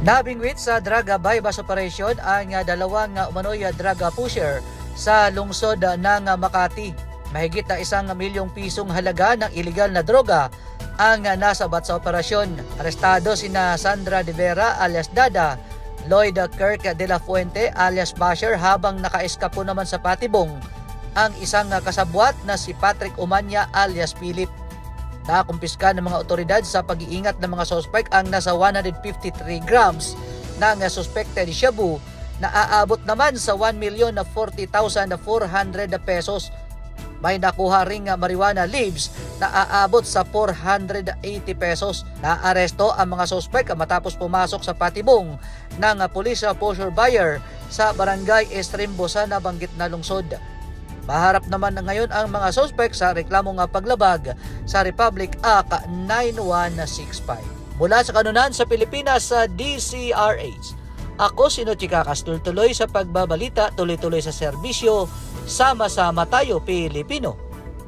Nabingwit sa drug bypass operation ang dalawang umano'y drug pusher sa lungsod ng Makati. Mahigit na 1 milyong pisong halaga ng iligal na droga ang nasabat sa operasyon. Arestado sina Sandra De Vera alias Dada, Lloyd Kirk de la Fuente alias Basher, habang nakaeskapo naman sa patibong ang isang kasabwat na si Patrick Umanya alias Philip. Nakumpiska ng mga otoridad sa pag-iingat ng mga suspect ang nasa 153 grams ng suspected shabu na aabot naman sa 1,040,400 pesos. May nakuha ring marijuana leaves na aabot sa 480 pesos. Naaresto ang mga suspect matapos pumasok sa patibong ng police pusher buyer sa barangay Estrimbo sa nabanggit na lungsod. Maharap naman ngayon ang mga suspect sa reklamong paglabag sa Republic Act 9165. Mula sa kanunan sa Pilipinas sa DCRH, ako si Nochikakas, tuloy sa pagbabalita, tuloy-tuloy sa serbisyo, sama-sama tayo Pilipino.